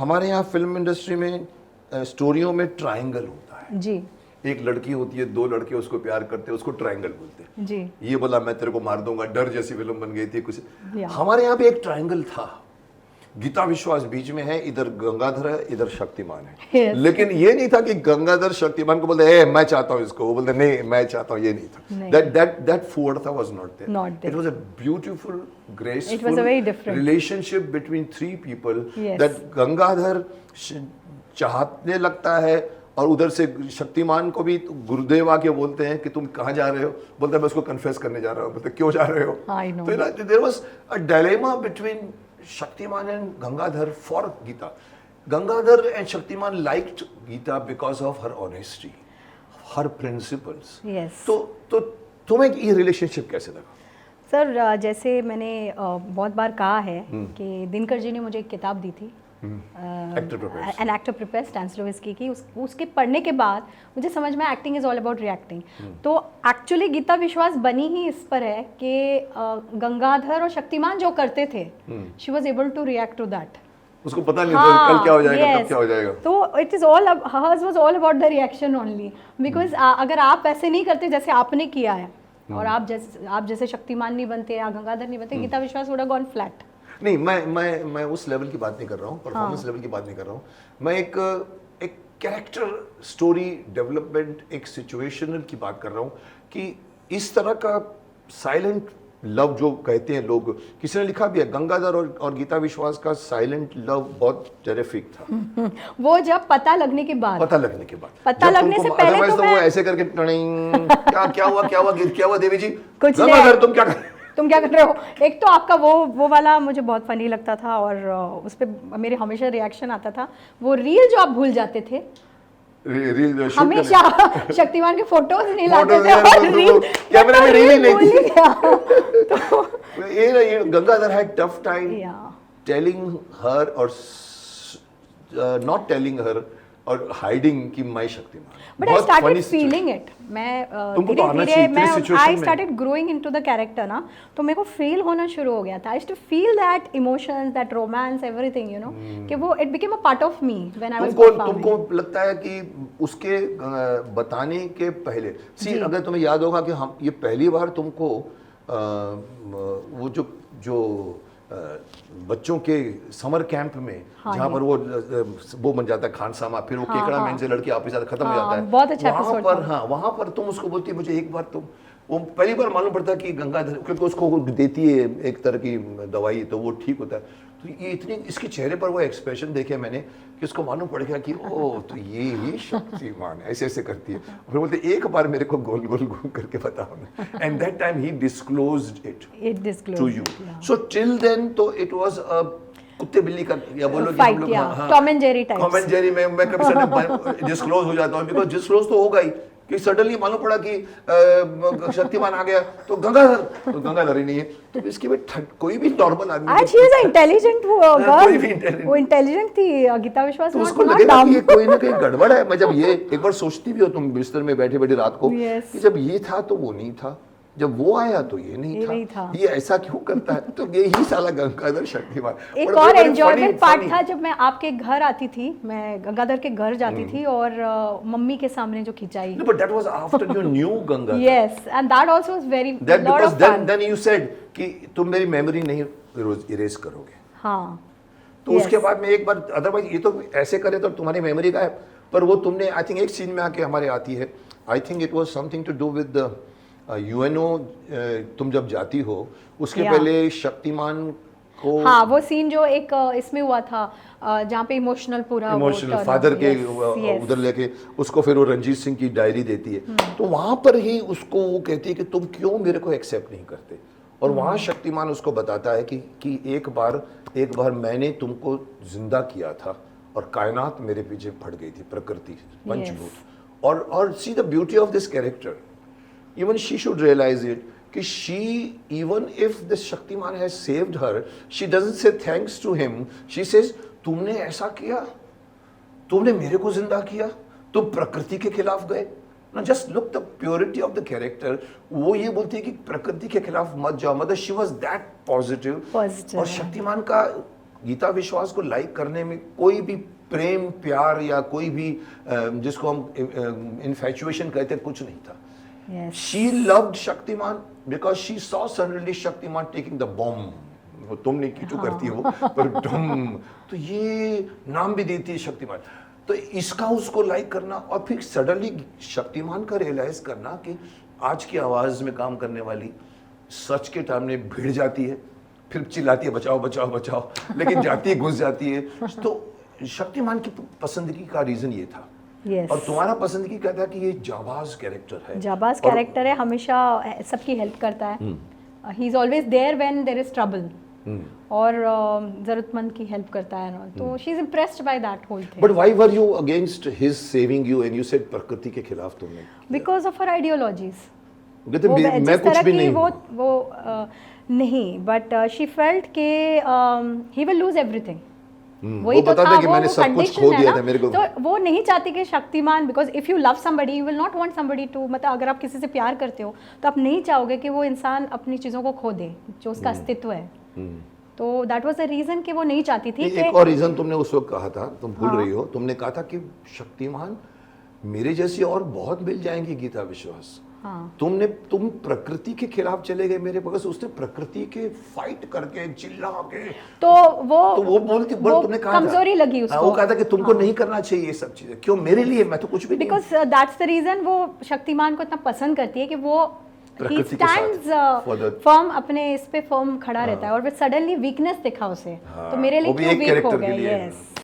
हमारे यहाँ film industry में स्टोरियों में ट्रायंगल होता है जी एक लड़की होती है दो लड़के उसको प्यार करते हैं उसको ट्रायंगल बोलते हैं जी ये बोला मैं तेरे को मार दूंगा डर जैसी फिल्म बन गई थी कुछ या हमारे यहाँ पे एक ट्रायंगल था गीता विश्वास बीच में है इधर गंगाधर है इधर शक्तिमान है Yes. लेकिन ये नहीं था कि गंगाधर शक्तिमान को बोलते ए मैं चाहता हूँ इसको वो बोलते नहीं मैं चाहता हूँ ये नहीं था नहीं। that fourth was not there Not there. it was a beautiful graceful It was a very different. relationship between three people Yes. that Gangadhar चाहने लगता है और उधर से शक्तिमान को भी गुरुदेव आके बोलते हैं कि तुम कहाँ जा रहे हो बोलते हैं मैं उसको कन्फेस करने जा रहा हूँ बोलते क्यों जा रहे हो I know. तो there was a dilemma between Shaktimaan and Gangadhar for Geeta Gangadhar and Shaktimaan liked Geeta because of her honesty her principles yes तो तुम्हें ये रिलेशनशिप कैसे लगा सर जैसे मैंने बहुत बार कहा है कि दिनकर जी ने मुझे एक किताब दी थी Actor Prepares. An actor prepare Stanislavski की उसके पढ़ने के बाद मुझे समझ में acting is all about reacting तो एक्चुअली गीता विश्वास बनी ही इस पर है कि गंगाधर और शक्तिमान जो करते थे she was able to react to that उसको पता नहीं था कल क्या हो जाएगा yes. कब क्या हो जाएगा तो it is all hers was all about the reaction only because अगर आप ऐसे नहीं करते जैसे आपने किया है और आप जैसे शक्तिमान नहीं बनते या गंगाधर नहीं बनते गीता विश्वास वुड हैव गॉन फ्लैट नहीं मैं उस लेवल की बात नहीं कर रहा हूँ परफॉर्मेंस लेवल की बात नहीं कर रहा हूँ मैं एक कैरेक्टर स्टोरी डेवलपमेंट एक सिचुएशनल की बात कर रहा हूँ कि इस तरह का साइलेंट लव जो कहते हैं लोग किसी ने लिखा भी है गंगाधर और गीता विश्वास का साइलेंट लव बहुत टेरिफिक था वो जब पता लगने के बाद पता लगने के बाद पता जब लगने तुमको- से पहले otherwise तो वो मैं- ऐसे करके टणिंग, क्या हुआ देवी जी कुछ गंगाधर नहीं। तुम क्या कर तुम क्या कर रहे हो एक तो आपका वो वाला मुझे बहुत फनी लगता था और उस पर मेरे हमेशा रिएक्शन आता था वो रील जो आप भूल जाते थे रील शूट हमेशा शक्तिमान के फोटोज नहीं लाते Photos थे यार, और वो तो रील कैमरे में रील ही नहीं भूल थी। ही गया तो ये Gangadhar had tough time Yeah. telling her or not telling her और हाइडिंग कि मैं शक्तिमान बट आई बहुत started funny situation. Feeling it मैं तुमको तो धीरे आना धीरे चाहिए, मैं इतनी situation आई में। Started growing into the character ना तो मेरे को फील होना शुरू हो गया था I used to feel that emotions that romance everything you know कि वो it became a part of me when I was तुमको लगता है कि उसके बताने के पहले अगर तुम्हें याद होगा कि हम ये पहली बार तुमको वो जो बच्चों के समर कैंप में जहाँ पर वो बन जाता है खानसामा फिर वो केकड़ा मैन से लड़के आपस में खत्म हो जाता है बहुत अच्छा वहाँ episode पर वहाँ पर तुम उसको बोलती है मुझे एक बार तुम वो पहली बार मालूम पड़ता है कि गंगाधर क्योंकि उसको वो देती है एक तरह की दवाई तो वो ठीक होता है तो ये इतनी इसके चेहरे पर वो एक्सप्रेशन देखे मैंने कि उसको मालूम पड़ गया कि ओ तो ये ही शक्तिमान ऐसे ऐसे करती है फिर बोलते एक बार मेरे को गोल गोल गोल करके बताओ ना एंड दैट टाइम ही disclosed it to you so till then तो इट वाज अ कुत्ते बिल्ली का या बोलो कि हम लोग Tom and Jerry types Tom and Jerry में मैं कभी सडन डिस्क्लोज हो जाता हूँ बिकॉज डिस्क्लोज तो होगा ही कि सडनली मालूम पड़ा कि शक्तिमान आ गया तो गंगाधर ही नहीं है तो इसके में कोई भी नॉर्मल आदमी आज ही इज अ इंटेलिजेंट कोई भी गर्ल intelligent- वो इंटेलिजेंट थी गीता विश्वास तो उसको लगेगा कि ये कोई ना कोई गड़बड़ है मैं जब ये एक बार सोचती भी हो तुम बिस्तर में बैठे बैठे रात को Yes. कि जब ये था तो वो नहीं था जब वो आया तो ये नहीं था ये ऐसा क्यों करता है तो ये ही साला गंगाधर शक्तिमान एक और एंजॉयमेंट पार्ट था जब मैं आपके घर आती थी मैं गंगाधर के घर जाती थी और मम्मी के सामने जो खिंचाई but that was after you knew Gangadhar yes and that also was very that lot because of fun then you said कि तुम मेरी मेमोरी नहीं रोज इरेज करोगे हां तो उसके बाद में एक बार अदरवाइज ये तो ऐसे करे तो तुम्हारी मेमोरी गायब पर वो तुमने आई थिंक एक सीन में आके हमारे आती है I think it was something to do with you know तुम जब जाती हो उसके पहले शक्तिमान को हाँ वो सीन जो एक इसमें हुआ था जहाँ पे इमोशनल पूरा इमोशनल फादर के उधर लेके उसको फिर वो रंजीत सिंह की डायरी देती है तो वहां पर ही उसको वो कहती है कि तुम क्यों मेरे को एक्सेप्ट नहीं करते और वहां शक्तिमान उसको बताता है कि एक बार मैंने तुमको जिंदा किया था और कायनात मेरे पीछे फट गई थी प्रकृति पंचभूत और see the beauty of this character even she should realize it कि she even if the Shaktiman has saved her she doesn't say thanks to him she says तुमने ऐसा किया तुमने मेरे को जिंदा किया तुम प्रकृति के खिलाफ गए ना just look the purity of the character वो ये बोलती है कि प्रकृति के खिलाफ मत जाओ मतलब शी वाज दैट पॉजिटिव और शक्तिमान का गीता विश्वास को लाइक करने में कोई भी प्रेम प्यार या कोई भी जिसको हम इन्फैचुएशन कहते हैं कुछ नहीं था. Yes. She loved Shaktimaan because she saw suddenly Shaktimaan taking the bomb. वो तुमने की जो करती है वो पर तुम तो ये नाम भी देती है शक्तिमान. तो इसका उसको लाइक करना और फिर सडनली शक्तिमान का रियलाइज करना कि आज की आवाज में काम करने वाली सच के सामने भिड़ जाती है, फिर चिल्लाती है बचाओ बचाओ बचाओ, लेकिन जाती है घुस जाती है. तो शक्तिमान की पसंदीगी का रीजन ये था. Yes. और तुम्हारा पसंदीगी क्या था कि ये जाबाज कैरेक्टर है. जाबाज कैरेक्टर है, हमेशा सबकी हेल्प करता है. He is always there when there is trouble. और जरूरतमंद की हेल्प करता है ना. तो she is impressed by that whole thing. But why were you against his saving you and you said प्रकृति के खिलाफ तुमने? Because of her ideologies. कहते मैं कुछ भी नहीं वो नहीं, बट शी फेल्ट के ही विल लूज एवरीथिंग. वो बताता है कि मैंने सब कुछ खो दिया था मेरे को. तो वो नहीं चाहती कि Shaktimaan, because if you love somebody you will not want somebody to, मतलब अगर आप किसी से प्यार करते हो तो आप नहीं चाहोगे कि वो इंसान अपनी चीज़ों को खो दे जो उसका अस्तित्व है. तो दैट वाज द रीजन कि वो नहीं चाहती थी. एक और रीजन तुमने उस वक्त कहा था, तुम भूल रही हो, तुमने कहा था कि शक्तिमान मेरे जैसी और बहुत मिल जाएंगी गीता विश्वास. तुम प्रकृति के खिलाफ चले गए मेरे, बगस उसने प्रकृति के फाइट करके चिल्ला के तो वो बोलती तुमने कहा कमजोरी लगी उसको. वो कहा था कि तुमको नहीं करना चाहिए ये सब चीजें. क्यों मेरे लिए? मैं तो कुछ भी नहीं. बिकॉज दैट्स द रीजन वो शक्तिमान को इतना पसंद करती है कि वो he stands firm, अपने इस पे फर्म खड़ा रहता है. और फिर सडनली वीकनेस दिखा उसे, तो मेरे लिए क्यों वीक हो गया. यस.